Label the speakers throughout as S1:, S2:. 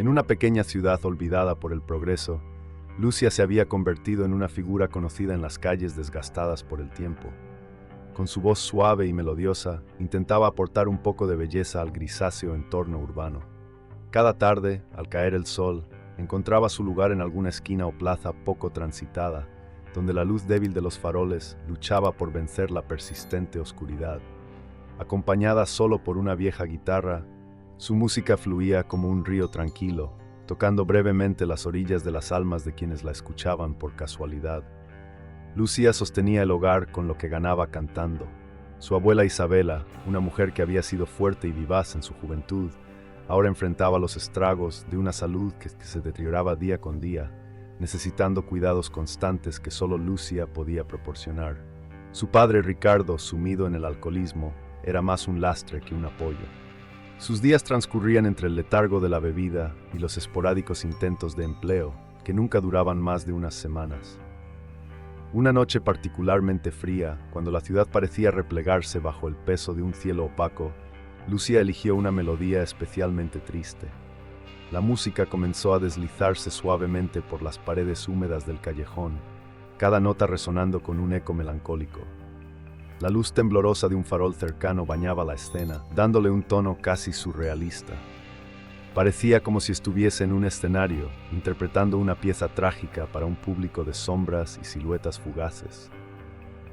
S1: En una pequeña ciudad olvidada por el progreso, Lucia se había convertido en una figura conocida en las calles desgastadas por el tiempo. Con su voz suave y melodiosa, intentaba aportar un poco de belleza al grisáceo entorno urbano. Cada tarde, al caer el sol, encontraba su lugar en alguna esquina o plaza poco transitada, donde la luz débil de los faroles luchaba por vencer la persistente oscuridad. Acompañada solo por una vieja guitarra, su música fluía como un río tranquilo, tocando brevemente las orillas de las almas de quienes la escuchaban por casualidad. Lucia sostenía el hogar con lo que ganaba cantando. Su abuela Isabela, una mujer que había sido fuerte y vivaz en su juventud, ahora enfrentaba los estragos de una salud que se deterioraba día con día, necesitando cuidados constantes que solo Lucia podía proporcionar. Su padre Ricardo, sumido en el alcoholismo, era más un lastre que un apoyo. Sus días transcurrían entre el letargo de la bebida y los esporádicos intentos de empleo, que nunca duraban más de unas semanas. Una noche particularmente fría, cuando la ciudad parecía replegarse bajo el peso de un cielo opaco, Lucia eligió una melodía especialmente triste. La música comenzó a deslizarse suavemente por las paredes húmedas del callejón, cada nota resonando con un eco melancólico. La luz temblorosa de un farol cercano bañaba la escena, dándole un tono casi surrealista. Parecía como si estuviese en un escenario, interpretando una pieza trágica para un público de sombras y siluetas fugaces.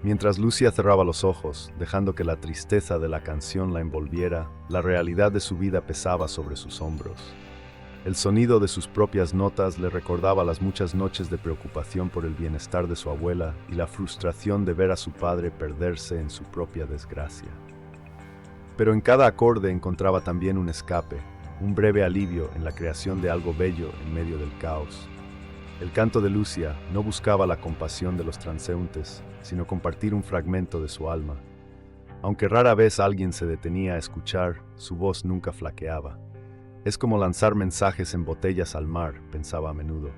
S1: Mientras Lucia cerraba los ojos, dejando que la tristeza de la canción la envolviera, la realidad de su vida pesaba sobre sus hombros. El sonido de sus propias notas le recordaba las muchas noches de preocupación por el bienestar de su abuela y la frustración de ver a su padre perderse en su propia desgracia. Pero en cada acorde encontraba también un escape, un breve alivio en la creación de algo bello en medio del caos. El canto de Lucia no buscaba la compasión de los transeúntes, sino compartir un fragmento de su alma. Aunque rara vez alguien se detenía a escuchar, su voz nunca flaqueaba. Es como lanzar mensajes en botellas al mar, pensaba a menudo.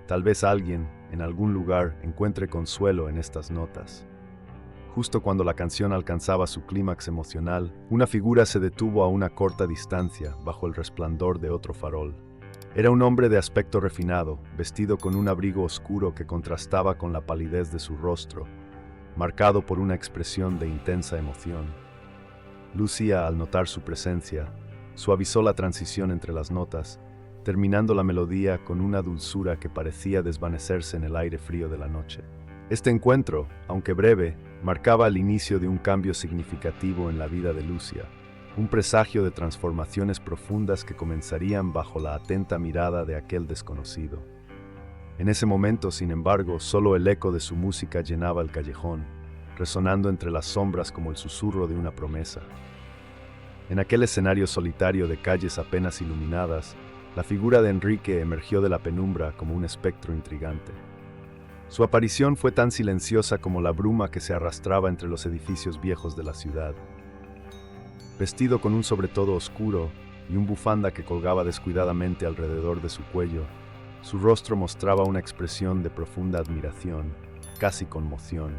S1: Tal vez alguien, en algún lugar, encuentre consuelo en estas notas. Justo cuando la canción alcanzaba su clímax emocional, una figura se detuvo a una corta distancia, bajo el resplandor de otro farol. Era un hombre de aspecto refinado, vestido con un abrigo oscuro que contrastaba con la palidez de su rostro, marcado por una expresión de intensa emoción. Lucia, al notar su presencia, suavizó la transición entre las notas, terminando la melodía con una dulzura que parecía desvanecerse en el aire frío de la noche. Este encuentro, aunque breve, marcaba el inicio de un cambio significativo en la vida de Lucia, un presagio de transformaciones profundas que comenzarían bajo la atenta mirada de aquel desconocido. En ese momento, sin embargo, solo el eco de su música llenaba el callejón, resonando entre las sombras como el susurro de una promesa. En aquel escenario solitario de calles apenas iluminadas, la figura de Enrique emergió de la penumbra como un espectro intrigante. Su aparición fue tan silenciosa como la bruma que se arrastraba entre los edificios viejos de la ciudad. Vestido con un sobretodo oscuro y un bufanda que colgaba descuidadamente alrededor de su cuello, su rostro mostraba una expresión de profunda admiración, casi conmoción,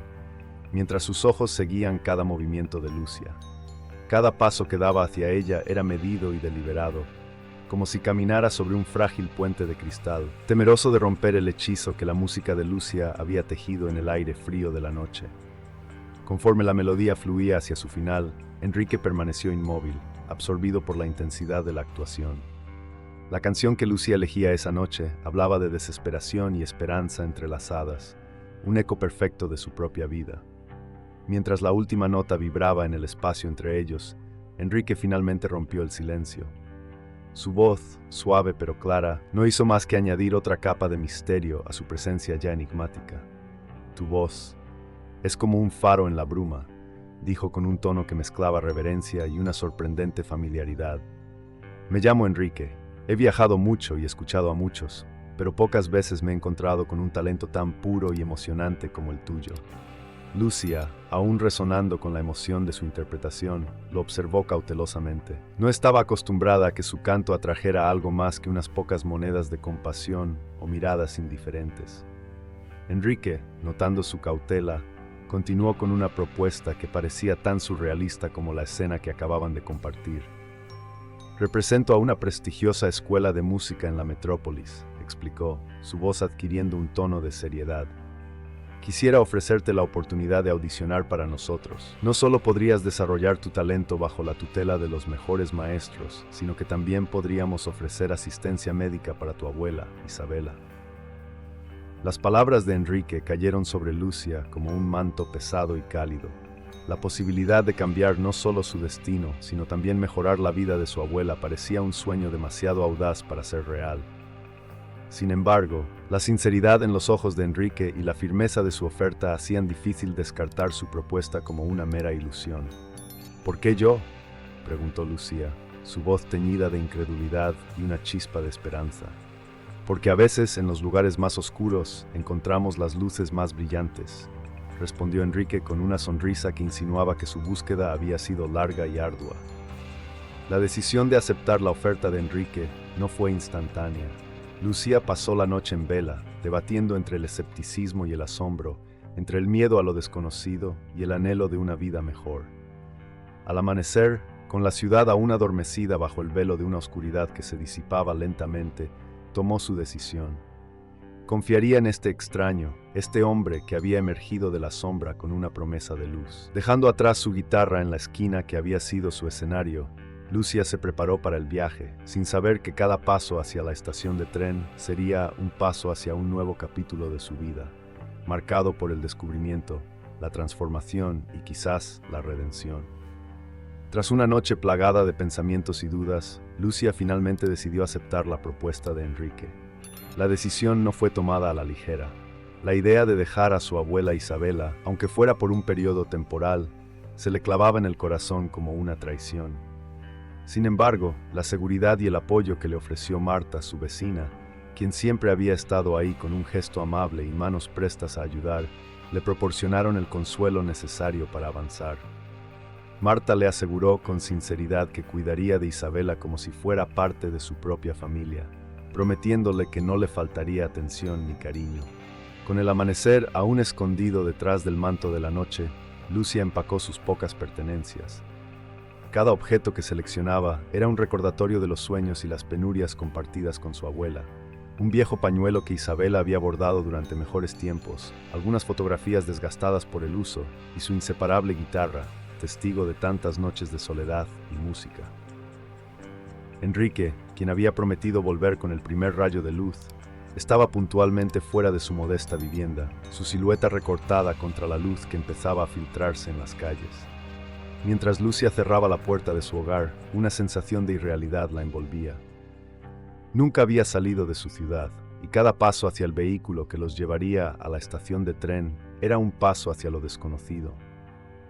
S1: mientras sus ojos seguían cada movimiento de Lucia. Cada paso que daba hacia ella era medido y deliberado, como si caminara sobre un frágil puente de cristal, temeroso de romper el hechizo que la música de Lucia había tejido en el aire frío de la noche. Conforme la melodía fluía hacia su final, Enrique permaneció inmóvil, absorbido por la intensidad de la actuación. La canción que Lucia elegía esa noche hablaba de desesperación y esperanza entrelazadas, un eco perfecto de su propia vida. Mientras la última nota vibraba en el espacio entre ellos, Enrique finalmente rompió el silencio. Su voz, suave pero clara, no hizo más que añadir otra capa de misterio a su presencia ya enigmática. «Tu voz es como un faro en la bruma», dijo con un tono que mezclaba reverencia y una sorprendente familiaridad. «Me llamo Enrique. He viajado mucho y escuchado a muchos, pero pocas veces me he encontrado con un talento tan puro y emocionante como el tuyo». Lucia, aún resonando con la emoción de su interpretación, lo observó cautelosamente. No estaba acostumbrada a que su canto atrajera algo más que unas pocas monedas de compasión o miradas indiferentes. Enrique, notando su cautela, continuó con una propuesta que parecía tan surrealista como la escena que acababan de compartir. Represento a una prestigiosa escuela de música en la metrópolis, explicó, su voz adquiriendo un tono de seriedad. Quisiera ofrecerte la oportunidad de audicionar para nosotros. No solo podrías desarrollar tu talento bajo la tutela de los mejores maestros, sino que también podríamos ofrecer asistencia médica para tu abuela, Isabela. Las palabras de Enrique cayeron sobre Lucia como un manto pesado y cálido. La posibilidad de cambiar no solo su destino, sino también mejorar la vida de su abuela parecía un sueño demasiado audaz para ser real. Sin embargo, la sinceridad en los ojos de Enrique y la firmeza de su oferta hacían difícil descartar su propuesta como una mera ilusión. ¿Por qué yo?, preguntó Lucía, su voz teñida de incredulidad y una chispa de esperanza. Porque a veces en los lugares más oscuros encontramos las luces más brillantes, respondió Enrique con una sonrisa que insinuaba que su búsqueda había sido larga y ardua. La decisión de aceptar la oferta de Enrique no fue instantánea. Lucía pasó la noche en vela, debatiendo entre el escepticismo y el asombro, entre el miedo a lo desconocido y el anhelo de una vida mejor. Al amanecer, con la ciudad aún adormecida bajo el velo de una oscuridad que se disipaba lentamente, tomó su decisión. Confiaría en este extraño, este hombre que había emergido de la sombra con una promesa de luz. Dejando atrás su guitarra en la esquina que había sido su escenario, Lucia se preparó para el viaje, sin saber que cada paso hacia la estación de tren sería un paso hacia un nuevo capítulo de su vida, marcado por el descubrimiento, la transformación y quizás la redención. Tras una noche plagada de pensamientos y dudas, Lucia finalmente decidió aceptar la propuesta de Enrique. La decisión no fue tomada a la ligera. La idea de dejar a su abuela Isabela, aunque fuera por un periodo temporal, se le clavaba en el corazón como una traición. Sin embargo, la seguridad y el apoyo que le ofreció Marta, su vecina, quien siempre había estado ahí con un gesto amable y manos prestas a ayudar, le proporcionaron el consuelo necesario para avanzar. Marta le aseguró con sinceridad que cuidaría de Isabela como si fuera parte de su propia familia, prometiéndole que no le faltaría atención ni cariño. Con el amanecer aún escondido detrás del manto de la noche, Lucia empacó sus pocas pertenencias. Cada objeto que seleccionaba era un recordatorio de los sueños y las penurias compartidas con su abuela. Un viejo pañuelo que Isabela había bordado durante mejores tiempos, algunas fotografías desgastadas por el uso y su inseparable guitarra, testigo de tantas noches de soledad y música. Enrique, quien había prometido volver con el primer rayo de luz, estaba puntualmente fuera de su modesta vivienda, su silueta recortada contra la luz que empezaba a filtrarse en las calles. Mientras Lucia cerraba la puerta de su hogar, una sensación de irrealidad la envolvía. Nunca había salido de su ciudad, y cada paso hacia el vehículo que los llevaría a la estación de tren era un paso hacia lo desconocido.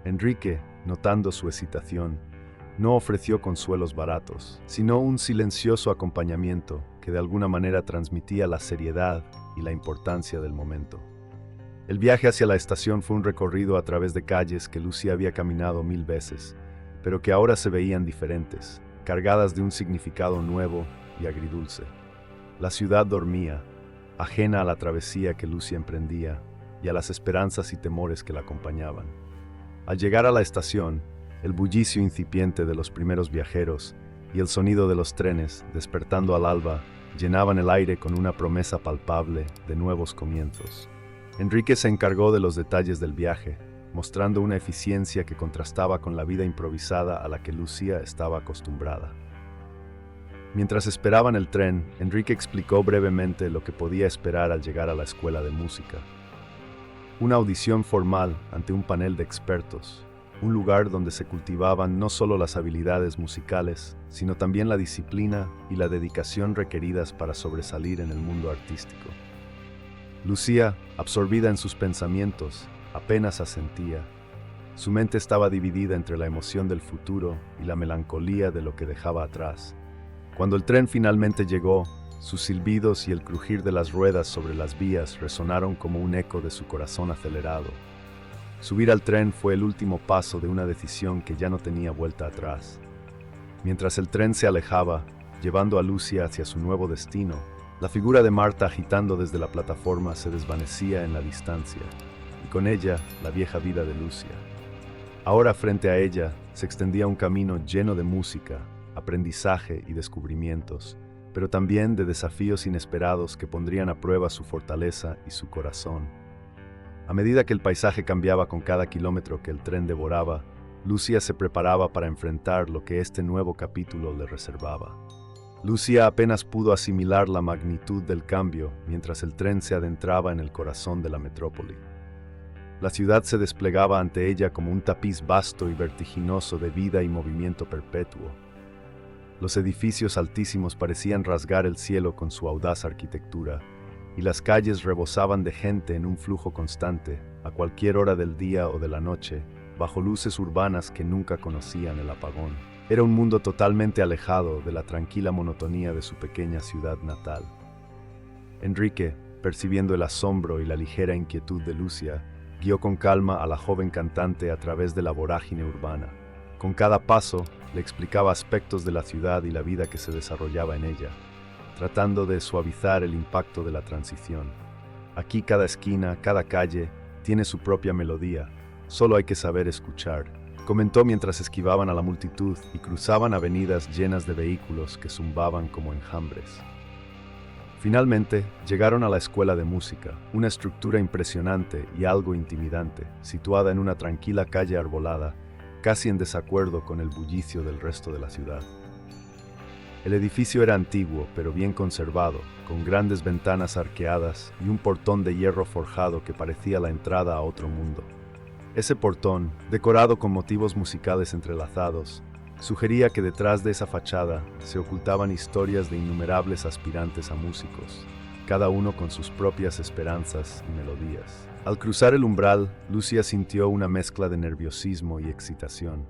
S1: Enrique, notando su hesitación, no ofreció consuelos baratos, sino un silencioso acompañamiento que de alguna manera transmitía la seriedad y la importancia del momento. El viaje hacia la estación fue un recorrido a través de calles que Lucia había caminado 1000 veces, pero que ahora se veían diferentes, cargadas de un significado nuevo y agridulce. La ciudad dormía, ajena a la travesía que Lucia emprendía y a las esperanzas y temores que la acompañaban. Al llegar a la estación, el bullicio incipiente de los primeros viajeros y el sonido de los trenes, despertando al alba, llenaban el aire con una promesa palpable de nuevos comienzos. Enrique se encargó de los detalles del viaje, mostrando una eficiencia que contrastaba con la vida improvisada a la que Lucía estaba acostumbrada. Mientras esperaban el tren, Enrique explicó brevemente lo que podía esperar al llegar a la escuela de música. Una audición formal ante un panel de expertos, un lugar donde se cultivaban no solo las habilidades musicales, sino también la disciplina y la dedicación requeridas para sobresalir en el mundo artístico. Lucía, absorbida en sus pensamientos, apenas asentía. Su mente estaba dividida entre la emoción del futuro y la melancolía de lo que dejaba atrás. Cuando el tren finalmente llegó, sus silbidos y el crujir de las ruedas sobre las vías resonaron como un eco de su corazón acelerado. Subir al tren fue el último paso de una decisión que ya no tenía vuelta atrás. Mientras el tren se alejaba, llevando a Lucia hacia su nuevo destino, la figura de Marta agitando desde la plataforma se desvanecía en la distancia, y con ella la vieja vida de Lucia. Ahora frente a ella se extendía un camino lleno de música, aprendizaje y descubrimientos, pero también de desafíos inesperados que pondrían a prueba su fortaleza y su corazón. A medida que el paisaje cambiaba con cada kilómetro que el tren devoraba, Lucia se preparaba para enfrentar lo que este nuevo capítulo le reservaba. Lucia apenas pudo asimilar la magnitud del cambio mientras el tren se adentraba en el corazón de la metrópoli. La ciudad se desplegaba ante ella como un tapiz vasto y vertiginoso de vida y movimiento perpetuo. Los edificios altísimos parecían rasgar el cielo con su audaz arquitectura, y las calles rebosaban de gente en un flujo constante, a cualquier hora del día o de la noche, bajo luces urbanas que nunca conocían el apagón. Era un mundo totalmente alejado de la tranquila monotonía de su pequeña ciudad natal. Enrique, percibiendo el asombro y la ligera inquietud de Lucia, guió con calma a la joven cantante a través de la vorágine urbana. Con cada paso, le explicaba aspectos de la ciudad y la vida que se desarrollaba en ella, tratando de suavizar el impacto de la transición. Aquí cada esquina, cada calle, tiene su propia melodía, solo hay que saber escuchar, comentó mientras esquivaban a la multitud y cruzaban avenidas llenas de vehículos que zumbaban como enjambres. Finalmente, llegaron a la escuela de música, una estructura impresionante y algo intimidante, situada en una tranquila calle arbolada, casi en desacuerdo con el bullicio del resto de la ciudad. El edificio era antiguo, pero bien conservado, con grandes ventanas arqueadas y un portón de hierro forjado que parecía la entrada a otro mundo. Ese portón, decorado con motivos musicales entrelazados, sugería que detrás de esa fachada se ocultaban historias de innumerables aspirantes a músicos, cada uno con sus propias esperanzas y melodías. Al cruzar el umbral, Lucia sintió una mezcla de nerviosismo y excitación.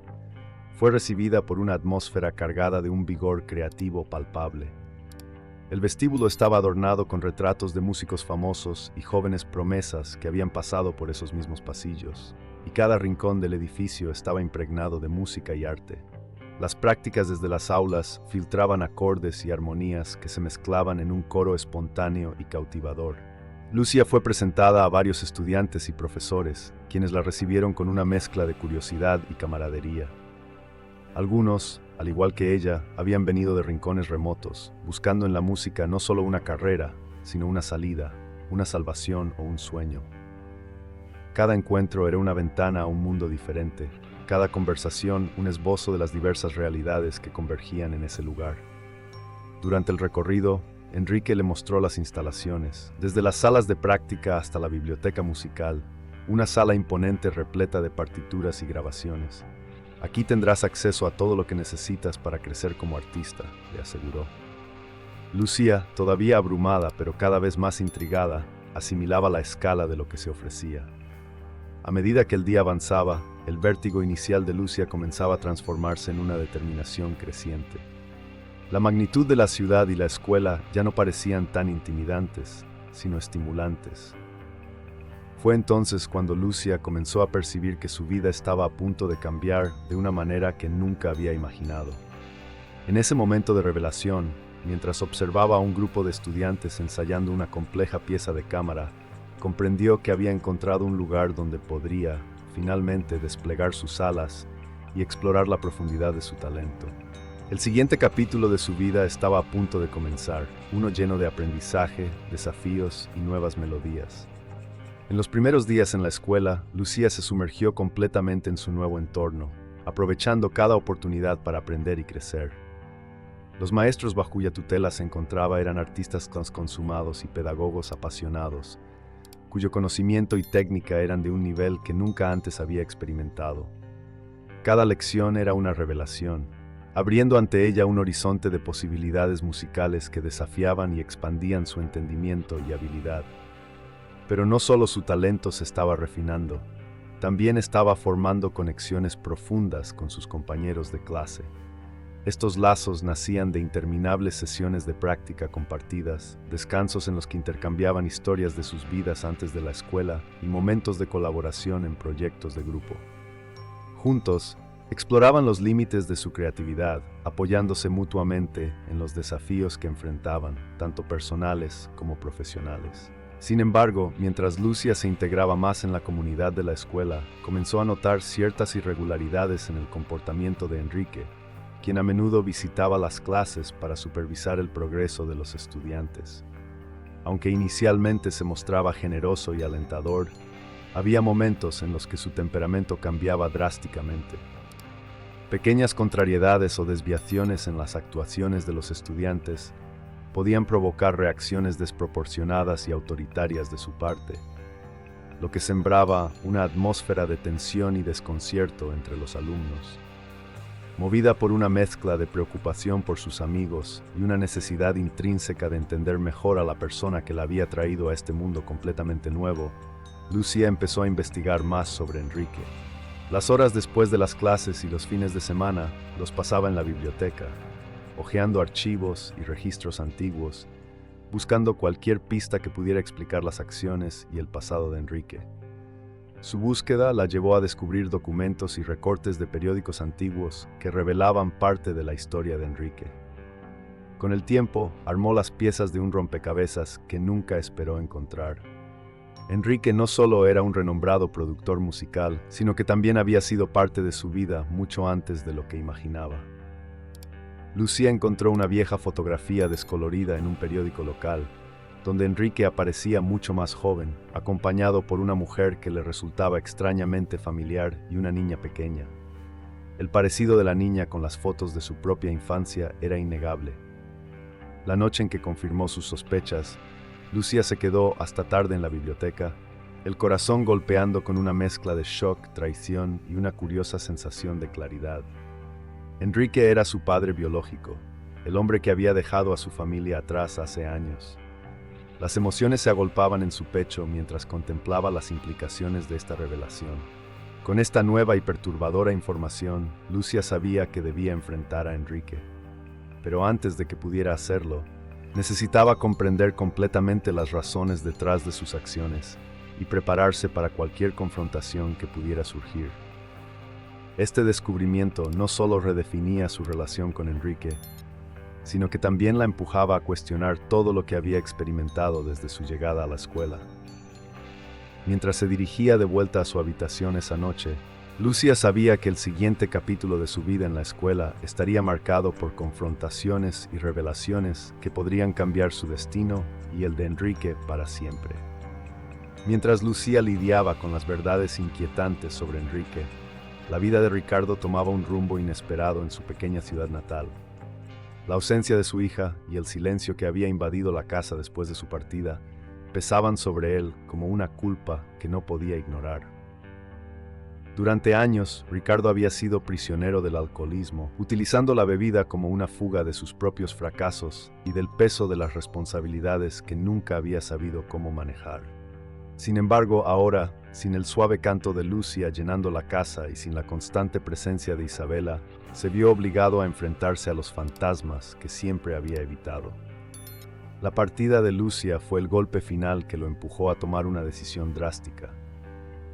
S1: Fue recibida por una atmósfera cargada de un vigor creativo palpable. El vestíbulo estaba adornado con retratos de músicos famosos y jóvenes promesas que habían pasado por esos mismos pasillos, y cada rincón del edificio estaba impregnado de música y arte. Las prácticas desde las aulas filtraban acordes y armonías que se mezclaban en un coro espontáneo y cautivador. Lucia fue presentada a varios estudiantes y profesores, quienes la recibieron con una mezcla de curiosidad y camaradería. Algunos, al igual que ella, habían venido de rincones remotos, buscando en la música no solo una carrera, sino una salida, una salvación o un sueño. Cada encuentro era una ventana a un mundo diferente, cada conversación un esbozo de las diversas realidades que convergían en ese lugar. Durante el recorrido, Enrique le mostró las instalaciones, desde las salas de práctica hasta la biblioteca musical, una sala imponente repleta de partituras y grabaciones. Aquí tendrás acceso a todo lo que necesitas para crecer como artista, le aseguró. Lucia, todavía abrumada pero cada vez más intrigada, asimilaba la escala de lo que se ofrecía. A medida que el día avanzaba, el vértigo inicial de Lucia comenzaba a transformarse en una determinación creciente. La magnitud de la ciudad y la escuela ya no parecían tan intimidantes, sino estimulantes. Fue entonces cuando Lucia comenzó a percibir que su vida estaba a punto de cambiar de una manera que nunca había imaginado. En ese momento de revelación, mientras observaba a un grupo de estudiantes ensayando una compleja pieza de cámara, comprendió que había encontrado un lugar donde podría, finalmente, desplegar sus alas y explorar la profundidad de su talento. El siguiente capítulo de su vida estaba a punto de comenzar, uno lleno de aprendizaje, desafíos y nuevas melodías. En los primeros días en la escuela, Lucia se sumergió completamente en su nuevo entorno, aprovechando cada oportunidad para aprender y crecer. Los maestros bajo cuya tutela se encontraba eran artistas consumados y pedagogos apasionados, cuyo conocimiento y técnica eran de un nivel que nunca antes había experimentado. Cada lección era una revelación, abriendo ante ella un horizonte de posibilidades musicales que desafiaban y expandían su entendimiento y habilidad. Pero no solo su talento se estaba refinando, también estaba formando conexiones profundas con sus compañeros de clase. Estos lazos nacían de interminables sesiones de práctica compartidas, descansos en los que intercambiaban historias de sus vidas antes de la escuela y momentos de colaboración en proyectos de grupo. Juntos, exploraban los límites de su creatividad, apoyándose mutuamente en los desafíos que enfrentaban, tanto personales como profesionales. Sin embargo, mientras Lucia se integraba más en la comunidad de la escuela, comenzó a notar ciertas irregularidades en el comportamiento de Enrique, quien a menudo visitaba las clases para supervisar el progreso de los estudiantes. Aunque inicialmente se mostraba generoso y alentador, había momentos en los que su temperamento cambiaba drásticamente. Pequeñas contrariedades o desviaciones en las actuaciones de los estudiantes podían provocar reacciones desproporcionadas y autoritarias de su parte, lo que sembraba una atmósfera de tensión y desconcierto entre los alumnos. Movida por una mezcla de preocupación por sus amigos y una necesidad intrínseca de entender mejor a la persona que la había traído a este mundo completamente nuevo, Lucia empezó a investigar más sobre Enrique. Las horas después de las clases y los fines de semana los pasaba en la biblioteca, hojeando archivos y registros antiguos, buscando cualquier pista que pudiera explicar las acciones y el pasado de Enrique. Su búsqueda la llevó a descubrir documentos y recortes de periódicos antiguos que revelaban parte de la historia de Enrique. Con el tiempo, armó las piezas de un rompecabezas que nunca esperó encontrar. Enrique no solo era un renombrado productor musical, sino que también había sido parte de su vida mucho antes de lo que imaginaba. Lucía encontró una vieja fotografía descolorida en un periódico local, donde Enrique aparecía mucho más joven, acompañado por una mujer que le resultaba extrañamente familiar y una niña pequeña. El parecido de la niña con las fotos de su propia infancia era innegable. La noche en que confirmó sus sospechas, Lucía se quedó hasta tarde en la biblioteca, el corazón golpeando con una mezcla de shock, traición y una curiosa sensación de claridad. Enrique era su padre biológico, el hombre que había dejado a su familia atrás hace años. Las emociones se agolpaban en su pecho mientras contemplaba las implicaciones de esta revelación. Con esta nueva y perturbadora información, Lucía sabía que debía enfrentar a Enrique. Pero antes de que pudiera hacerlo, necesitaba comprender completamente las razones detrás de sus acciones y prepararse para cualquier confrontación que pudiera surgir. Este descubrimiento no solo redefinía su relación con Enrique, sino que también la empujaba a cuestionar todo lo que había experimentado desde su llegada a la escuela. Mientras se dirigía de vuelta a su habitación esa noche, Lucía sabía que el siguiente capítulo de su vida en la escuela estaría marcado por confrontaciones y revelaciones que podrían cambiar su destino y el de Enrique para siempre. Mientras Lucía lidiaba con las verdades inquietantes sobre Enrique, la vida de Ricardo tomaba un rumbo inesperado en su pequeña ciudad natal. La ausencia de su hija y el silencio que había invadido la casa después de su partida pesaban sobre él como una culpa que no podía ignorar. Durante años, Ricardo había sido prisionero del alcoholismo, utilizando la bebida como una fuga de sus propios fracasos y del peso de las responsabilidades que nunca había sabido cómo manejar. Sin embargo, ahora, sin el suave canto de Lucía llenando la casa y sin la constante presencia de Isabela, se vio obligado a enfrentarse a los fantasmas que siempre había evitado. La partida de Lucía fue el golpe final que lo empujó a tomar una decisión drástica.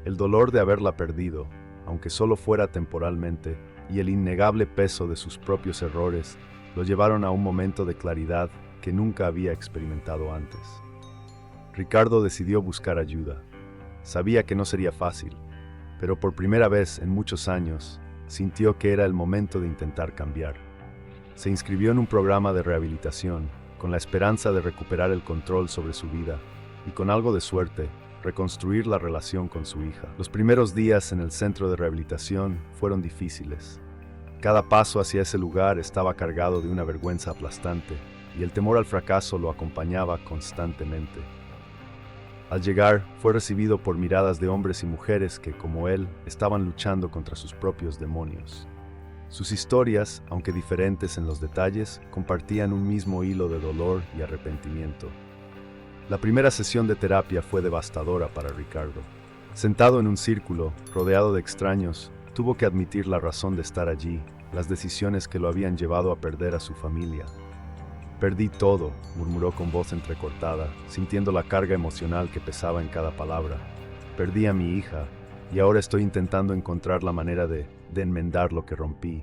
S1: El dolor de haberla perdido, aunque solo fuera temporalmente, y el innegable peso de sus propios errores lo llevaron a un momento de claridad que nunca había experimentado antes. Ricardo decidió buscar ayuda. Sabía que no sería fácil, pero por primera vez en muchos años, sintió que era el momento de intentar cambiar. Se inscribió en un programa de rehabilitación, con la esperanza de recuperar el control sobre su vida y, con algo de suerte, reconstruir la relación con su hija. Los primeros días en el centro de rehabilitación fueron difíciles. Cada paso hacia ese lugar estaba cargado de una vergüenza aplastante, y el temor al fracaso lo acompañaba constantemente. Al llegar, fue recibido por miradas de hombres y mujeres que, como él, estaban luchando contra sus propios demonios. Sus historias, aunque diferentes en los detalles, compartían un mismo hilo de dolor y arrepentimiento. La primera sesión de terapia fue devastadora para Ricardo. Sentado en un círculo, rodeado de extraños, tuvo que admitir la razón de estar allí, las decisiones que lo habían llevado a perder a su familia. «Perdí todo», murmuró con voz entrecortada, sintiendo la carga emocional que pesaba en cada palabra. «Perdí a mi hija, y ahora estoy intentando encontrar la manera de enmendar lo que rompí.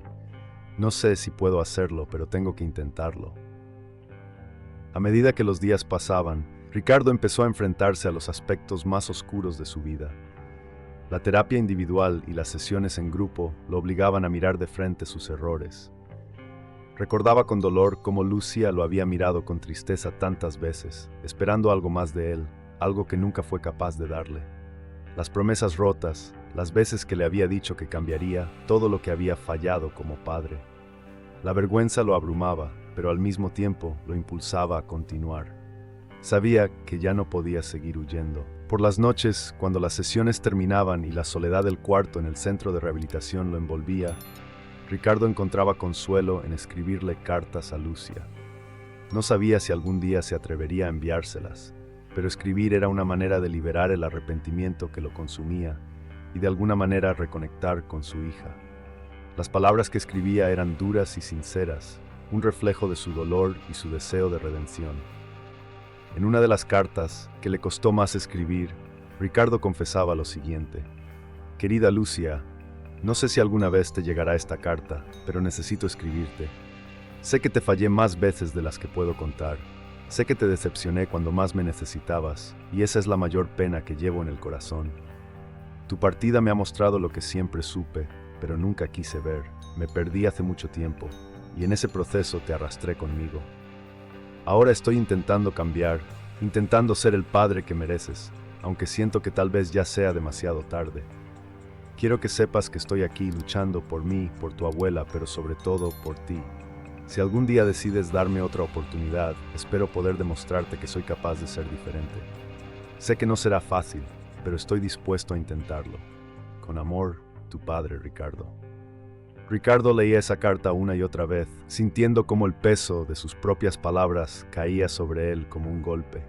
S1: No sé si puedo hacerlo, pero tengo que intentarlo». A medida que los días pasaban, Ricardo empezó a enfrentarse a los aspectos más oscuros de su vida. La terapia individual y las sesiones en grupo lo obligaban a mirar de frente sus errores. Recordaba con dolor cómo Lucia lo había mirado con tristeza tantas veces, esperando algo más de él, algo que nunca fue capaz de darle. Las promesas rotas, las veces que le había dicho que cambiaría, todo lo que había fallado como padre. La vergüenza lo abrumaba, pero al mismo tiempo lo impulsaba a continuar. Sabía que ya no podía seguir huyendo. Por las noches, cuando las sesiones terminaban y la soledad del cuarto en el centro de rehabilitación lo envolvía, Ricardo encontraba consuelo en escribirle cartas a Lucia. No sabía si algún día se atrevería a enviárselas, pero escribir era una manera de liberar el arrepentimiento que lo consumía y de alguna manera reconectar con su hija. Las palabras que escribía eran duras y sinceras, un reflejo de su dolor y su deseo de redención. En una de las cartas, que le costó más escribir, Ricardo confesaba lo siguiente: «Querida Lucia, no sé si alguna vez te llegará esta carta, pero necesito escribirte. Sé que te fallé más veces de las que puedo contar. Sé que te decepcioné cuando más me necesitabas, y esa es la mayor pena que llevo en el corazón. Tu partida me ha mostrado lo que siempre supe, pero nunca quise ver. Me perdí hace mucho tiempo, y en ese proceso te arrastré conmigo. Ahora estoy intentando cambiar, intentando ser el padre que mereces, aunque siento que tal vez ya sea demasiado tarde. Quiero que sepas que estoy aquí luchando por mí, por tu abuela, pero sobre todo por ti. Si algún día decides darme otra oportunidad, espero poder demostrarte que soy capaz de ser diferente. Sé que no será fácil, pero estoy dispuesto a intentarlo. Con amor, tu padre, Ricardo». Ricardo leía esa carta una y otra vez, sintiendo cómo el peso de sus propias palabras caía sobre él como un golpe.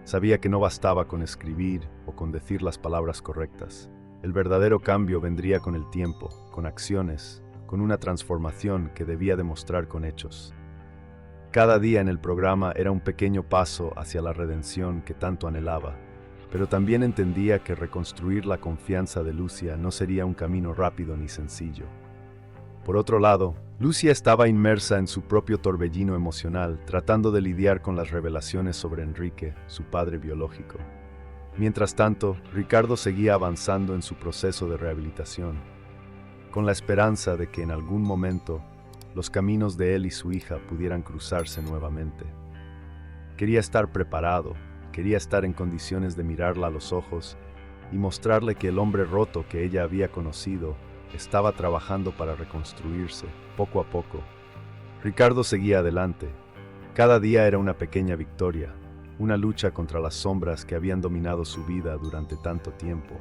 S1: Sabía que no bastaba con escribir o con decir las palabras correctas. El verdadero cambio vendría con el tiempo, con acciones, con una transformación que debía demostrar con hechos. Cada día en el programa era un pequeño paso hacia la redención que tanto anhelaba, pero también entendía que reconstruir la confianza de Lucia no sería un camino rápido ni sencillo. Por otro lado, Lucia estaba inmersa en su propio torbellino emocional, tratando de lidiar con las revelaciones sobre Enrique, su padre biológico. Mientras tanto, Ricardo seguía avanzando en su proceso de rehabilitación, con la esperanza de que en algún momento los caminos de él y su hija pudieran cruzarse nuevamente. Quería estar preparado, quería estar en condiciones de mirarla a los ojos y mostrarle que el hombre roto que ella había conocido estaba trabajando para reconstruirse, poco a poco. Ricardo seguía adelante. Cada día era una pequeña victoria, una lucha contra las sombras que habían dominado su vida durante tanto tiempo.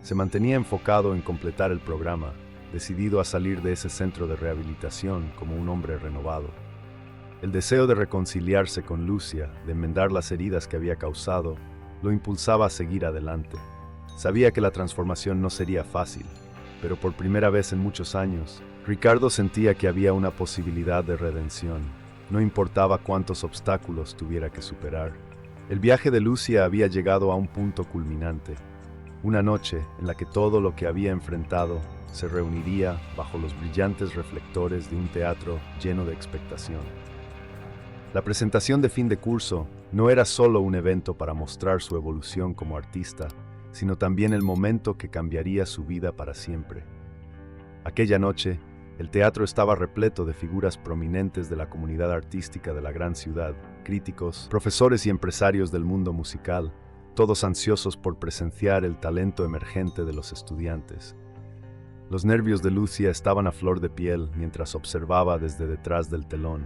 S1: Se mantenía enfocado en completar el programa, decidido a salir de ese centro de rehabilitación como un hombre renovado. El deseo de reconciliarse con Lucia, de enmendar las heridas que había causado, lo impulsaba a seguir adelante. Sabía que la transformación no sería fácil, pero por primera vez en muchos años, Ricardo sentía que había una posibilidad de redención. No importaba cuántos obstáculos tuviera que superar. El viaje de Lucia había llegado a un punto culminante. Una noche en la que todo lo que había enfrentado se reuniría bajo los brillantes reflectores de un teatro lleno de expectación. La presentación de fin de curso no era solo un evento para mostrar su evolución como artista, sino también el momento que cambiaría su vida para siempre. Aquella noche, el teatro estaba repleto de figuras prominentes de la comunidad artística de la gran ciudad, críticos, profesores y empresarios del mundo musical, todos ansiosos por presenciar el talento emergente de los estudiantes. Los nervios de Lucia estaban a flor de piel mientras observaba desde detrás del telón.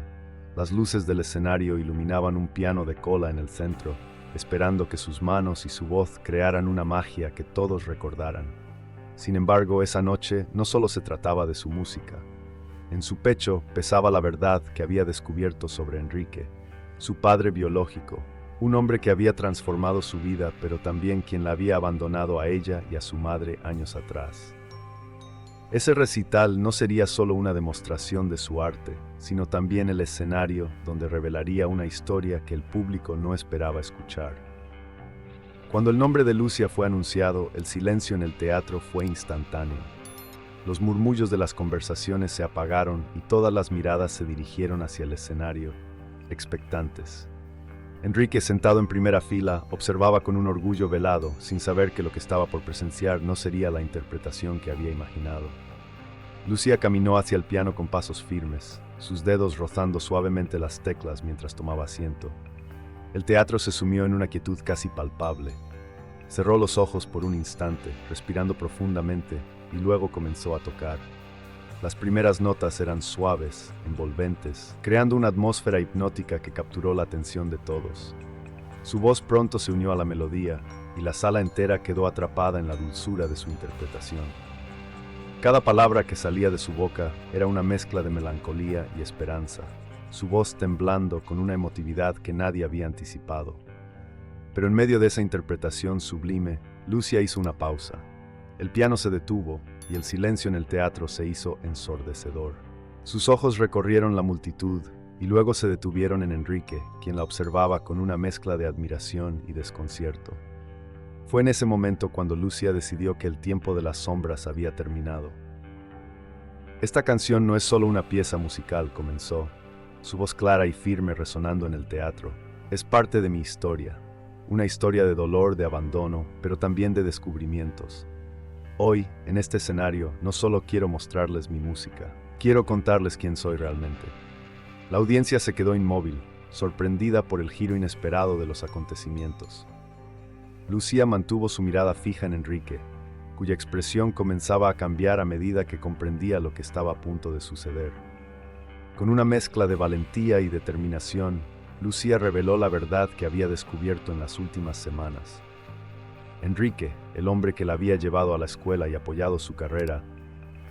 S1: Las luces del escenario iluminaban un piano de cola en el centro, esperando que sus manos y su voz crearan una magia que todos recordaran. Sin embargo, esa noche no solo se trataba de su música. En su pecho pesaba la verdad que había descubierto sobre Enrique, su padre biológico, un hombre que había transformado su vida, pero también quien la había abandonado a ella y a su madre años atrás. Ese recital no sería solo una demostración de su arte, sino también el escenario donde revelaría una historia que el público no esperaba escuchar. Cuando el nombre de Lucia fue anunciado, el silencio en el teatro fue instantáneo. Los murmullos de las conversaciones se apagaron y todas las miradas se dirigieron hacia el escenario, expectantes. Enrique, sentado en primera fila, observaba con un orgullo velado, sin saber que lo que estaba por presenciar no sería la interpretación que había imaginado. Lucia caminó hacia el piano con pasos firmes. sus dedos rozando suavemente las teclas mientras tomaba asiento. El teatro se sumió en una quietud casi palpable. Cerró los ojos por un instante, respirando profundamente, y luego comenzó a tocar. Las primeras notas eran suaves, envolventes, creando una atmósfera hipnótica que capturó la atención de todos. Su voz pronto se unió a la melodía, y la sala entera quedó atrapada en la dulzura de su interpretación. Cada palabra que salía de su boca era una mezcla de melancolía y esperanza, su voz temblando con una emotividad que nadie había anticipado. Pero en medio de esa interpretación sublime, Lucia hizo una pausa. El piano se detuvo y el silencio en el teatro se hizo ensordecedor. Sus ojos recorrieron la multitud y luego se detuvieron en Enrique, quien la observaba con una mezcla de admiración y desconcierto. Fue en ese momento cuando Lucia decidió que el tiempo de las sombras había terminado. Esta canción no es solo una pieza musical, comenzó, su voz clara y firme resonando en el teatro. Es parte de mi historia, una historia de dolor, de abandono, pero también de descubrimientos. Hoy, en este escenario, no solo quiero mostrarles mi música, quiero contarles quién soy realmente. La audiencia se quedó inmóvil, sorprendida por el giro inesperado de los acontecimientos. Lucia mantuvo su mirada fija en Enrique, cuya expresión comenzaba a cambiar a medida que comprendía lo que estaba a punto de suceder. Con una mezcla de valentía y determinación, Lucia reveló la verdad que había descubierto en las últimas semanas. Enrique, el hombre que la había llevado a la escuela y apoyado su carrera,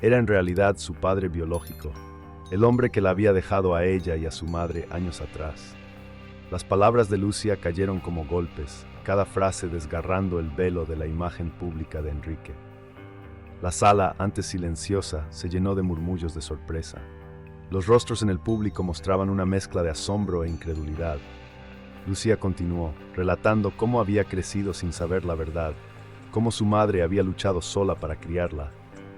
S1: era en realidad su padre biológico, el hombre que la había dejado a ella y a su madre años atrás. Las palabras de Lucia cayeron como golpes, cada frase desgarrando el velo de la imagen pública de Enrique. La sala, antes silenciosa, se llenó de murmullos de sorpresa. Los rostros en el público mostraban una mezcla de asombro e incredulidad. Lucia continuó, relatando cómo había crecido sin saber la verdad, cómo su madre había luchado sola para criarla,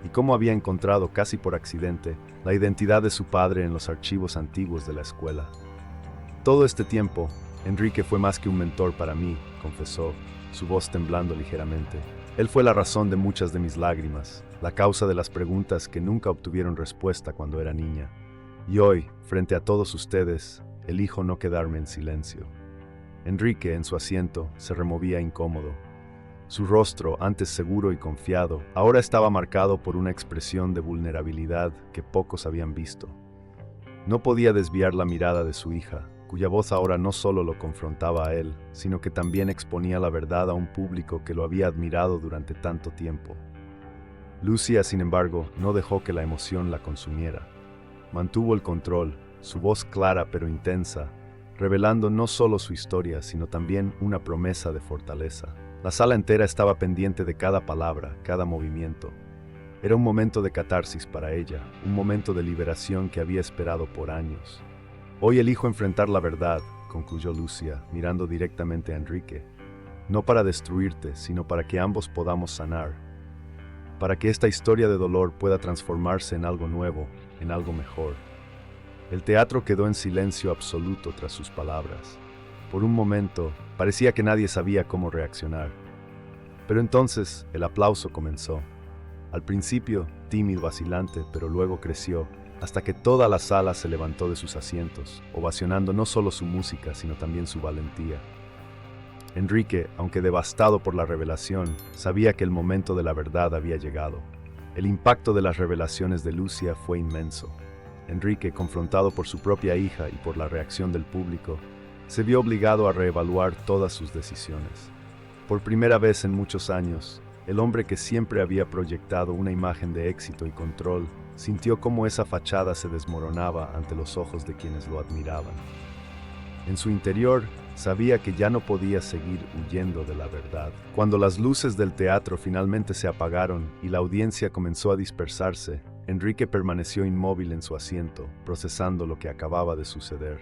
S1: y cómo había encontrado, casi por accidente, la identidad de su padre en los archivos antiguos de la escuela. Todo este tiempo, Enrique fue más que un mentor para mí, confesó, su voz temblando ligeramente. Él fue la razón de muchas de mis lágrimas, la causa de las preguntas que nunca obtuvieron respuesta cuando era niña. Y hoy, frente a todos ustedes, elijo no quedarme en silencio. Enrique, en su asiento, se removía incómodo. Su rostro, antes seguro y confiado, ahora estaba marcado por una expresión de vulnerabilidad que pocos habían visto. No podía desviar la mirada de su hija, cuya voz ahora no solo lo confrontaba a él, sino que también exponía la verdad a un público que lo había admirado durante tanto tiempo. Lucia, sin embargo, no dejó que la emoción la consumiera. Mantuvo el control, su voz clara pero intensa, revelando no solo su historia, sino también una promesa de fortaleza. La sala entera estaba pendiente de cada palabra, cada movimiento. Era un momento de catarsis para ella, un momento de liberación que había esperado por años. Hoy elijo enfrentar la verdad, concluyó Lucia, mirando directamente a Enrique. No para destruirte, sino para que ambos podamos sanar. Para que esta historia de dolor pueda transformarse en algo nuevo, en algo mejor. El teatro quedó en silencio absoluto tras sus palabras. Por un momento, parecía que nadie sabía cómo reaccionar. Pero entonces, el aplauso comenzó. Al principio, tímido, vacilante, pero luego creció, hasta que toda la sala se levantó de sus asientos, ovacionando no solo su música, sino también su valentía. Enrique, aunque devastado por la revelación, sabía que el momento de la verdad había llegado. El impacto de las revelaciones de Lucia fue inmenso. Enrique, confrontado por su propia hija y por la reacción del público, se vio obligado a reevaluar todas sus decisiones. Por primera vez en muchos años, el hombre que siempre había proyectado una imagen de éxito y control, sintió cómo esa fachada se desmoronaba ante los ojos de quienes lo admiraban. En su interior, sabía que ya no podía seguir huyendo de la verdad. Cuando las luces del teatro finalmente se apagaron y la audiencia comenzó a dispersarse, Enrique permaneció inmóvil en su asiento, procesando lo que acababa de suceder.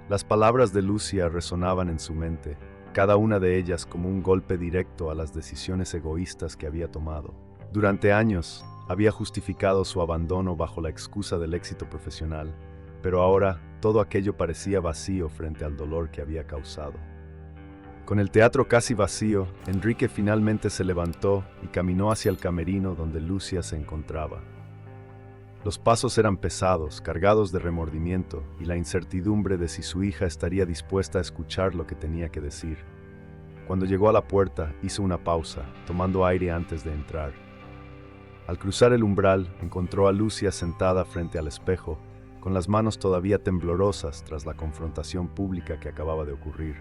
S1: Las palabras de Lucia resonaban en su mente, cada una de ellas como un golpe directo a las decisiones egoístas que había tomado. Durante años, había justificado su abandono bajo la excusa del éxito profesional, pero ahora todo aquello parecía vacío frente al dolor que había causado. Con el teatro casi vacío, Enrique finalmente se levantó y caminó hacia el camerino donde Lucia se encontraba. Los pasos eran pesados, cargados de remordimiento y la incertidumbre de si su hija estaría dispuesta a escuchar lo que tenía que decir. Cuando llegó a la puerta, hizo una pausa, tomando aire antes de entrar. Al cruzar el umbral, encontró a Lucia sentada frente al espejo, con las manos todavía temblorosas tras la confrontación pública que acababa de ocurrir.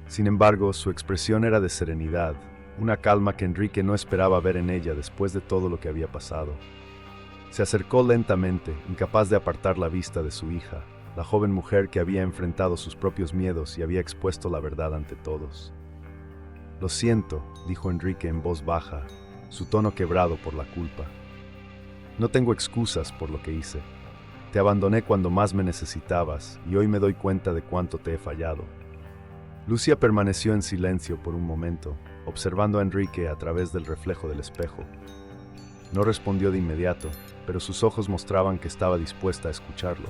S1: Sin embargo, su expresión era de serenidad, una calma que Enrique no esperaba ver en ella después de todo lo que había pasado. Se acercó lentamente, incapaz de apartar la vista de su hija, la joven mujer que había enfrentado sus propios miedos y había expuesto la verdad ante todos. «Lo siento», dijo Enrique en voz baja, su tono quebrado por la culpa. «No tengo excusas por lo que hice. Te abandoné cuando más me necesitabas y hoy me doy cuenta de cuánto te he fallado». Lucia permaneció en silencio por un momento, observando a Enrique a través del reflejo del espejo. No respondió de inmediato, pero sus ojos mostraban que estaba dispuesta a escucharlo.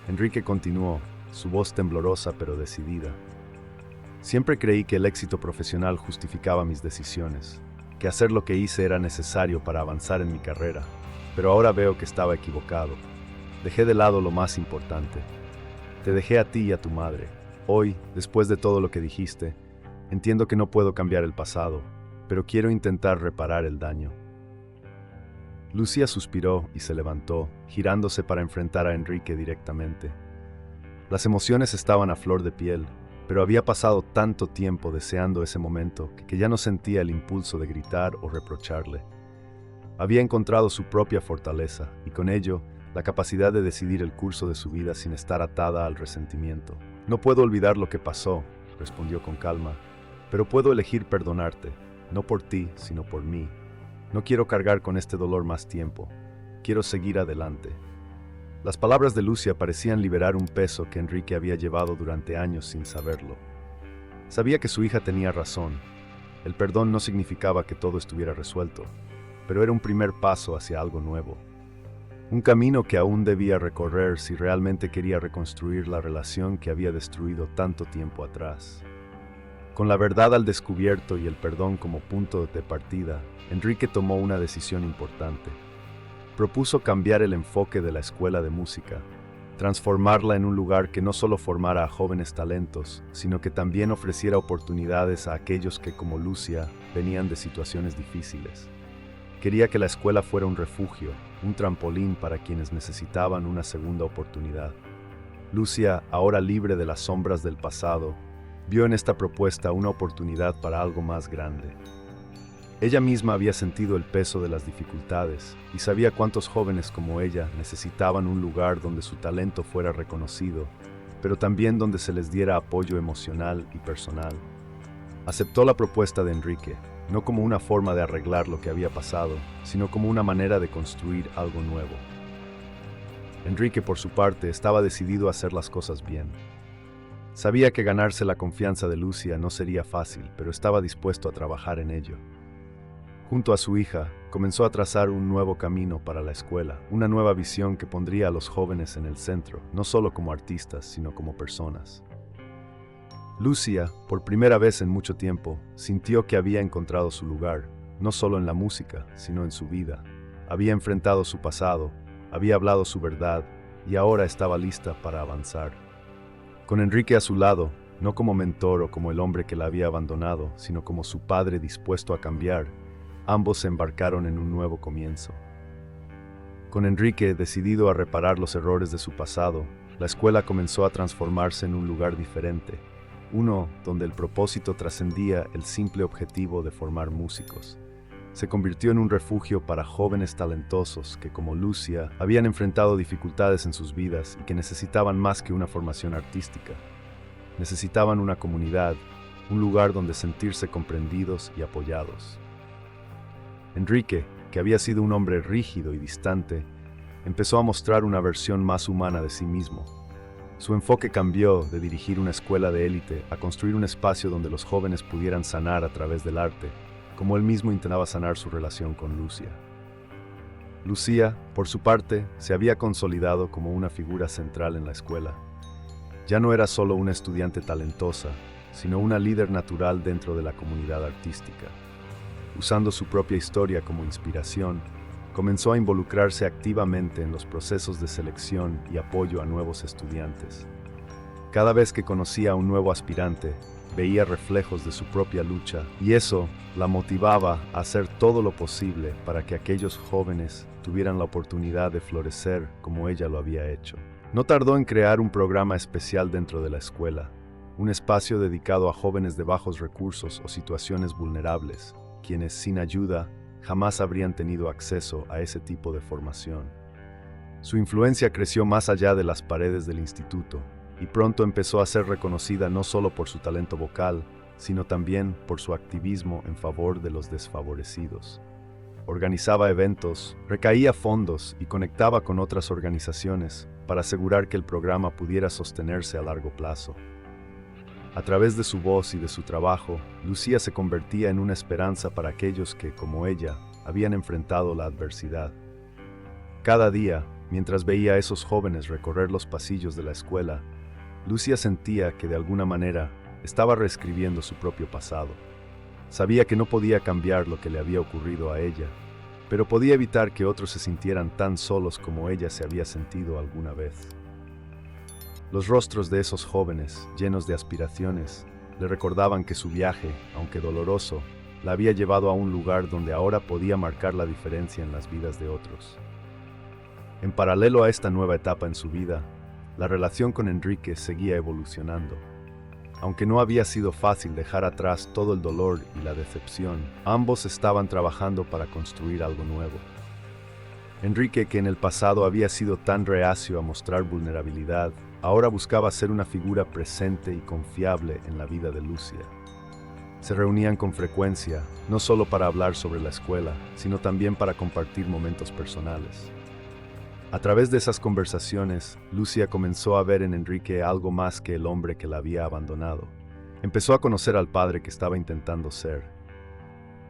S1: Enrique continuó, su voz temblorosa pero decidida. «Siempre creí que el éxito profesional justificaba mis decisiones, que hacer lo que hice era necesario para avanzar en mi carrera, pero ahora veo que estaba equivocado. Dejé de lado lo más importante. Te dejé a ti y a tu madre. Hoy, después de todo lo que dijiste, entiendo que no puedo cambiar el pasado, pero quiero intentar reparar el daño». Lucia suspiró y se levantó, girándose para enfrentar a Enrique directamente. Las emociones estaban a flor de piel, pero había pasado tanto tiempo deseando ese momento que ya no sentía el impulso de gritar o reprocharle. Había encontrado su propia fortaleza y con ello la capacidad de decidir el curso de su vida sin estar atada al resentimiento. «No puedo olvidar lo que pasó», respondió con calma, «pero puedo elegir perdonarte, no por ti, sino por mí. No quiero cargar con este dolor más tiempo. Quiero seguir adelante». Las palabras de Lucia parecían liberar un peso que Enrique había llevado durante años sin saberlo. Sabía que su hija tenía razón. El perdón no significaba que todo estuviera resuelto, pero era un primer paso hacia algo nuevo. Un camino que aún debía recorrer si realmente quería reconstruir la relación que había destruido tanto tiempo atrás. Con la verdad al descubierto y el perdón como punto de partida, Enrique tomó una decisión importante. Propuso cambiar el enfoque de la escuela de música, transformarla en un lugar que no solo formara a jóvenes talentos, sino que también ofreciera oportunidades a aquellos que, como Lucia, venían de situaciones difíciles. Quería que la escuela fuera un refugio, un trampolín para quienes necesitaban una segunda oportunidad. Lucia, ahora libre de las sombras del pasado, vio en esta propuesta una oportunidad para algo más grande. Ella misma había sentido el peso de las dificultades y sabía cuántos jóvenes como ella necesitaban un lugar donde su talento fuera reconocido, pero también donde se les diera apoyo emocional y personal. Aceptó la propuesta de Enrique, no como una forma de arreglar lo que había pasado, sino como una manera de construir algo nuevo. Enrique, por su parte, estaba decidido a hacer las cosas bien. Sabía que ganarse la confianza de Lucia no sería fácil, pero estaba dispuesto a trabajar en ello. Junto a su hija, comenzó a trazar un nuevo camino para la escuela, una nueva visión que pondría a los jóvenes en el centro, no solo como artistas, sino como personas. Lucia, por primera vez en mucho tiempo, sintió que había encontrado su lugar, no solo en la música, sino en su vida. Había enfrentado su pasado, había hablado su verdad, y ahora estaba lista para avanzar. Con Enrique a su lado, no como mentor o como el hombre que la había abandonado, sino como su padre dispuesto a cambiar, ambos se embarcaron en un nuevo comienzo. Con Enrique decidido a reparar los errores de su pasado, la escuela comenzó a transformarse en un lugar diferente, uno donde el propósito trascendía el simple objetivo de formar músicos. Se convirtió en un refugio para jóvenes talentosos que, como Lucia, habían enfrentado dificultades en sus vidas y que necesitaban más que una formación artística. Necesitaban una comunidad, un lugar donde sentirse comprendidos y apoyados. Enrique, que había sido un hombre rígido y distante, empezó a mostrar una versión más humana de sí mismo. Su enfoque cambió de dirigir una escuela de élite a construir un espacio donde los jóvenes pudieran sanar a través del arte, como él mismo intentaba sanar su relación con Lucia. Lucia, por su parte, se había consolidado como una figura central en la escuela. Ya no era solo una estudiante talentosa, sino una líder natural dentro de la comunidad artística. Usando su propia historia como inspiración, comenzó a involucrarse activamente en los procesos de selección y apoyo a nuevos estudiantes. Cada vez que conocía a un nuevo aspirante, veía reflejos de su propia lucha y eso la motivaba a hacer todo lo posible para que aquellos jóvenes tuvieran la oportunidad de florecer como ella lo había hecho. No tardó en crear un programa especial dentro de la escuela, un espacio dedicado a jóvenes de bajos recursos o situaciones vulnerables, quienes sin ayuda jamás habrían tenido acceso a ese tipo de formación. Su influencia creció más allá de las paredes del instituto y pronto empezó a ser reconocida no solo por su talento vocal, sino también por su activismo en favor de los desfavorecidos. Organizaba eventos, recaía fondos y conectaba con otras organizaciones para asegurar que el programa pudiera sostenerse a largo plazo. A través de su voz y de su trabajo, Lucía se convertía en una esperanza para aquellos que, como ella, habían enfrentado la adversidad. Cada día, mientras veía a esos jóvenes recorrer los pasillos de la escuela, Lucía sentía que de alguna manera estaba reescribiendo su propio pasado. Sabía que no podía cambiar lo que le había ocurrido a ella, pero podía evitar que otros se sintieran tan solos como ella se había sentido alguna vez. Los rostros de esos jóvenes, llenos de aspiraciones, le recordaban que su viaje, aunque doloroso, la había llevado a un lugar donde ahora podía marcar la diferencia en las vidas de otros. En paralelo a esta nueva etapa en su vida, la relación con Enrique seguía evolucionando. Aunque no había sido fácil dejar atrás todo el dolor y la decepción, ambos estaban trabajando para construir algo nuevo. Enrique, que en el pasado había sido tan reacio a mostrar vulnerabilidad, ahora buscaba ser una figura presente y confiable en la vida de Lucía. Se reunían con frecuencia, no solo para hablar sobre la escuela, sino también para compartir momentos personales. A través de esas conversaciones, Lucía comenzó a ver en Enrique algo más que el hombre que la había abandonado. Empezó a conocer al padre que estaba intentando ser.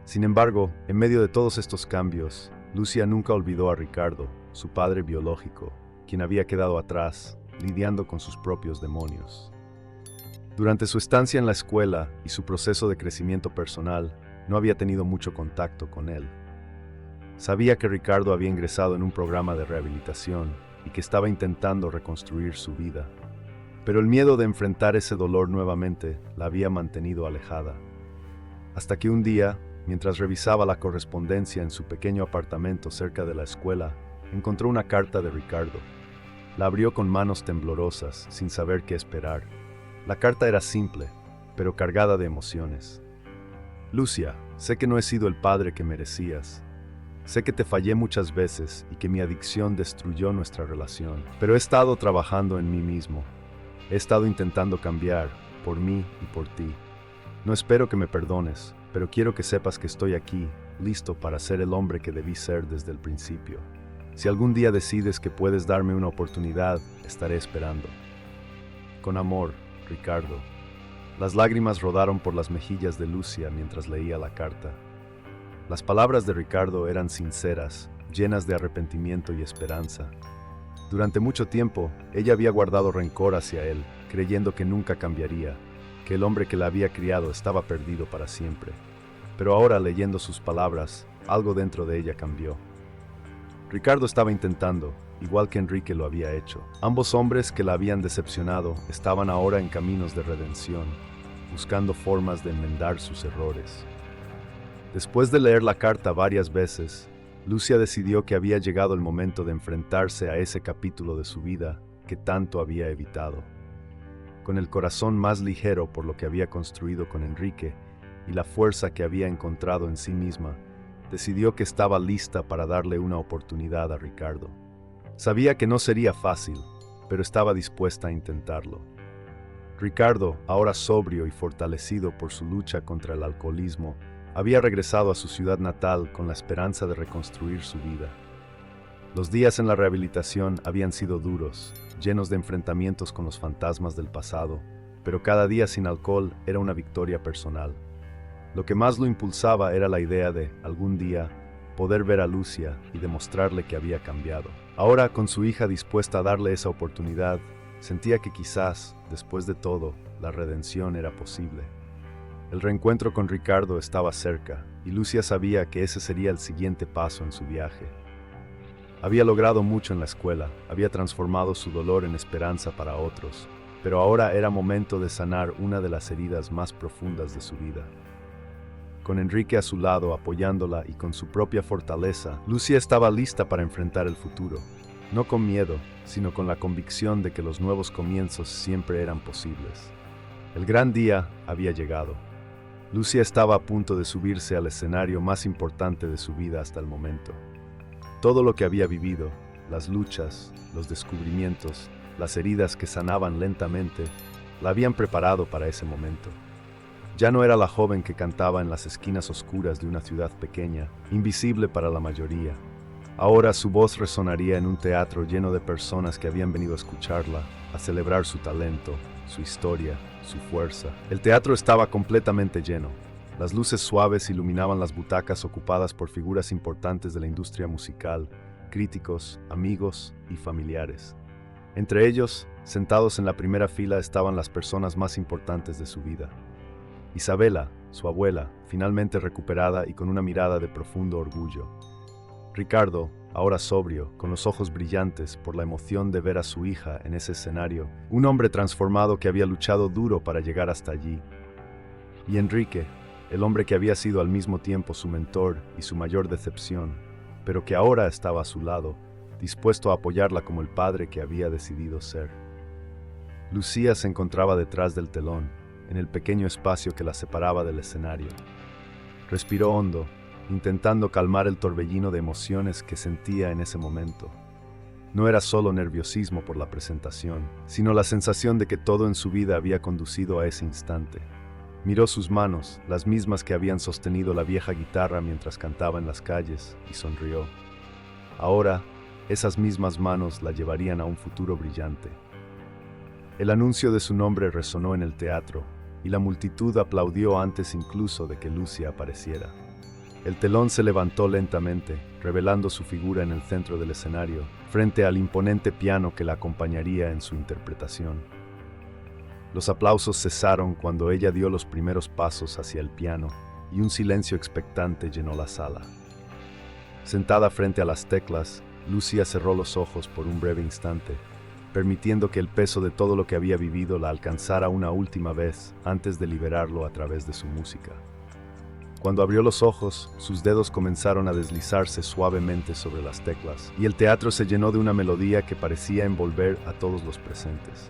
S1: Sin embargo, en medio de todos estos cambios, Lucía nunca olvidó a Ricardo, su padre biológico, quien había quedado atrás, lidiando con sus propios demonios. Durante su estancia en la escuela y su proceso de crecimiento personal, no había tenido mucho contacto con él. Sabía que Ricardo había ingresado en un programa de rehabilitación y que estaba intentando reconstruir su vida. Pero el miedo de enfrentar ese dolor nuevamente la había mantenido alejada. Hasta que un día, mientras revisaba la correspondencia en su pequeño apartamento cerca de la escuela, encontró una carta de Ricardo. La abrió con manos temblorosas, sin saber qué esperar. La carta era simple, pero cargada de emociones. Lucía, sé que no he sido el padre que merecías. Sé que te fallé muchas veces y que mi adicción destruyó nuestra relación, pero he estado trabajando en mí mismo. He estado intentando cambiar, por mí y por ti. No espero que me perdones, pero quiero que sepas que estoy aquí, listo para ser el hombre que debí ser desde el principio. Si algún día decides que puedes darme una oportunidad, estaré esperando. Con amor, Ricardo. Las lágrimas rodaron por las mejillas de Lucía mientras leía la carta. Las palabras de Ricardo eran sinceras, llenas de arrepentimiento y esperanza. Durante mucho tiempo, ella había guardado rencor hacia él, creyendo que nunca cambiaría, que el hombre que la había criado estaba perdido para siempre. Pero ahora, leyendo sus palabras, algo dentro de ella cambió. Ricardo estaba intentando, igual que Enrique lo había hecho. Ambos hombres que la habían decepcionado estaban ahora en caminos de redención, buscando formas de enmendar sus errores. Después de leer la carta varias veces, Lucía decidió que había llegado el momento de enfrentarse a ese capítulo de su vida que tanto había evitado. Con el corazón más ligero por lo que había construido con Enrique y la fuerza que había encontrado en sí misma, decidió que estaba lista para darle una oportunidad a Ricardo. Sabía que no sería fácil, pero estaba dispuesta a intentarlo. Ricardo, ahora sobrio y fortalecido por su lucha contra el alcoholismo, había regresado a su ciudad natal con la esperanza de reconstruir su vida. Los días en la rehabilitación habían sido duros, llenos de enfrentamientos con los fantasmas del pasado, pero cada día sin alcohol era una victoria personal. Lo que más lo impulsaba era la idea de, algún día, poder ver a Lucía y demostrarle que había cambiado. Ahora, con su hija dispuesta a darle esa oportunidad, sentía que quizás, después de todo, la redención era posible. El reencuentro con Ricardo estaba cerca, y Lucía sabía que ese sería el siguiente paso en su viaje. Había logrado mucho en la escuela, había transformado su dolor en esperanza para otros, pero ahora era momento de sanar una de las heridas más profundas de su vida. Con Enrique a su lado apoyándola y con su propia fortaleza, Lucía estaba lista para enfrentar el futuro, no con miedo, sino con la convicción de que los nuevos comienzos siempre eran posibles. El gran día había llegado. Lucía estaba a punto de subirse al escenario más importante de su vida hasta el momento. Todo lo que había vivido, las luchas, los descubrimientos, las heridas que sanaban lentamente, la habían preparado para ese momento. Ya no era la joven que cantaba en las esquinas oscuras de una ciudad pequeña, invisible para la mayoría. Ahora su voz resonaría en un teatro lleno de personas que habían venido a escucharla, a celebrar su talento, su historia, su fuerza. El teatro estaba completamente lleno. Las luces suaves iluminaban las butacas ocupadas por figuras importantes de la industria musical, críticos, amigos y familiares. Entre ellos, sentados en la primera fila, estaban las personas más importantes de su vida. Isabela, su abuela, finalmente recuperada y con una mirada de profundo orgullo. Ricardo, ahora sobrio, con los ojos brillantes por la emoción de ver a su hija en ese escenario, un hombre transformado que había luchado duro para llegar hasta allí. Y Enrique, el hombre que había sido al mismo tiempo su mentor y su mayor decepción, pero que ahora estaba a su lado, dispuesto a apoyarla como el padre que había decidido ser. Lucía se encontraba detrás del telón, en el pequeño espacio que la separaba del escenario. Respiró hondo, intentando calmar el torbellino de emociones que sentía en ese momento. No era solo nerviosismo por la presentación, sino la sensación de que todo en su vida había conducido a ese instante. Miró sus manos, las mismas que habían sostenido la vieja guitarra mientras cantaba en las calles, y sonrió. Ahora, esas mismas manos la llevarían a un futuro brillante. El anuncio de su nombre resonó en el teatro, y la multitud aplaudió antes incluso de que Lucía apareciera. El telón se levantó lentamente, revelando su figura en el centro del escenario, frente al imponente piano que la acompañaría en su interpretación. Los aplausos cesaron cuando ella dio los primeros pasos hacia el piano, y un silencio expectante llenó la sala. Sentada frente a las teclas, Lucía cerró los ojos por un breve instante, permitiendo que el peso de todo lo que había vivido la alcanzara una última vez antes de liberarlo a través de su música. Cuando abrió los ojos, sus dedos comenzaron a deslizarse suavemente sobre las teclas, y el teatro se llenó de una melodía que parecía envolver a todos los presentes.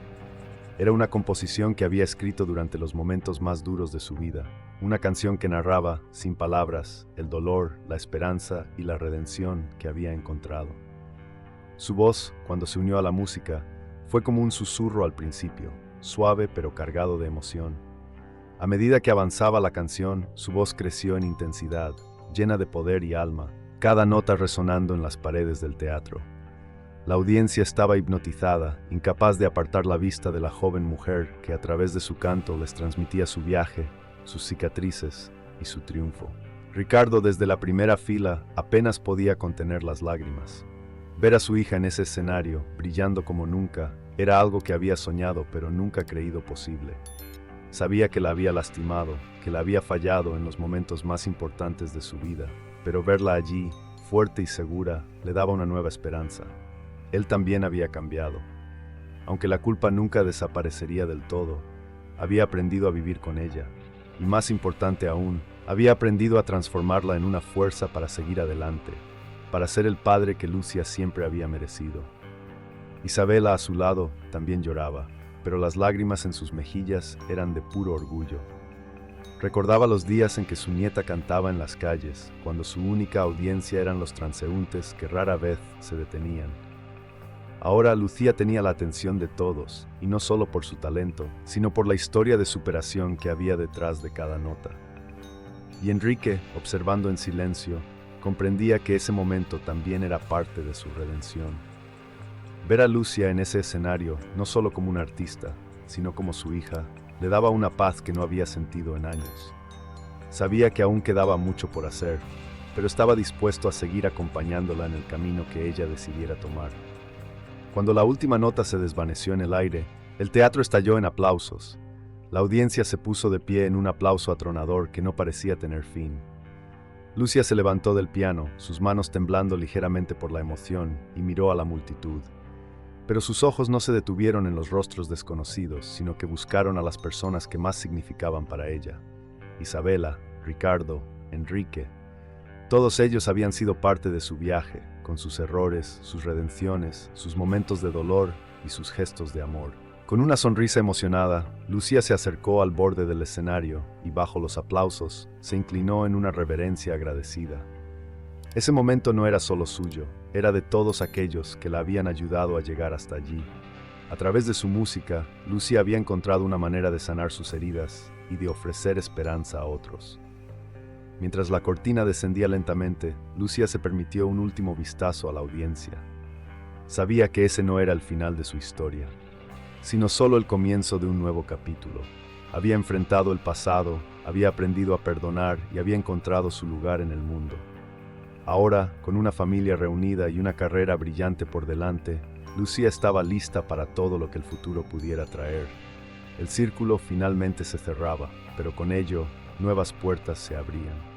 S1: Era una composición que había escrito durante los momentos más duros de su vida, una canción que narraba, sin palabras, el dolor, la esperanza y la redención que había encontrado. Su voz, cuando se unió a la música, fue como un susurro al principio, suave pero cargado de emoción. A medida que avanzaba la canción, su voz creció en intensidad, llena de poder y alma, cada nota resonando en las paredes del teatro. La audiencia estaba hipnotizada, incapaz de apartar la vista de la joven mujer que a través de su canto les transmitía su viaje, sus cicatrices y su triunfo. Ricardo, desde la primera fila, apenas podía contener las lágrimas. Ver a su hija en ese escenario, brillando como nunca, era algo que había soñado pero nunca creído posible. Sabía que la había lastimado, que la había fallado en los momentos más importantes de su vida, pero verla allí, fuerte y segura, le daba una nueva esperanza. Él también había cambiado. Aunque la culpa nunca desaparecería del todo, había aprendido a vivir con ella, y más importante aún, había aprendido a transformarla en una fuerza para seguir adelante, para ser el padre que Lucía siempre había merecido. Isabela, a su lado, también lloraba, pero las lágrimas en sus mejillas eran de puro orgullo. Recordaba los días en que su nieta cantaba en las calles, cuando su única audiencia eran los transeúntes que rara vez se detenían. Ahora Lucía tenía la atención de todos, y no solo por su talento, sino por la historia de superación que había detrás de cada nota. Y Enrique, observando en silencio, comprendía que ese momento también era parte de su redención. Ver a Lucía en ese escenario, no solo como una artista, sino como su hija, le daba una paz que no había sentido en años. Sabía que aún quedaba mucho por hacer, pero estaba dispuesto a seguir acompañándola en el camino que ella decidiera tomar. Cuando la última nota se desvaneció en el aire, el teatro estalló en aplausos. La audiencia se puso de pie en un aplauso atronador que no parecía tener fin. Lucia se levantó del piano, sus manos temblando ligeramente por la emoción, y miró a la multitud. Pero sus ojos no se detuvieron en los rostros desconocidos, sino que buscaron a las personas que más significaban para ella. Isabela, Ricardo, Enrique. Todos ellos habían sido parte de su viaje, con sus errores, sus redenciones, sus momentos de dolor y sus gestos de amor. Con una sonrisa emocionada, Lucía se acercó al borde del escenario y, bajo los aplausos, se inclinó en una reverencia agradecida. Ese momento no era solo suyo, era de todos aquellos que la habían ayudado a llegar hasta allí. A través de su música, Lucía había encontrado una manera de sanar sus heridas y de ofrecer esperanza a otros. Mientras la cortina descendía lentamente, Lucía se permitió un último vistazo a la audiencia. Sabía que ese no era el final de su historia, sino solo el comienzo de un nuevo capítulo. Había enfrentado el pasado, había aprendido a perdonar y había encontrado su lugar en el mundo. Ahora, con una familia reunida y una carrera brillante por delante, Lucía estaba lista para todo lo que el futuro pudiera traer. El círculo finalmente se cerraba, pero con ello, nuevas puertas se abrían.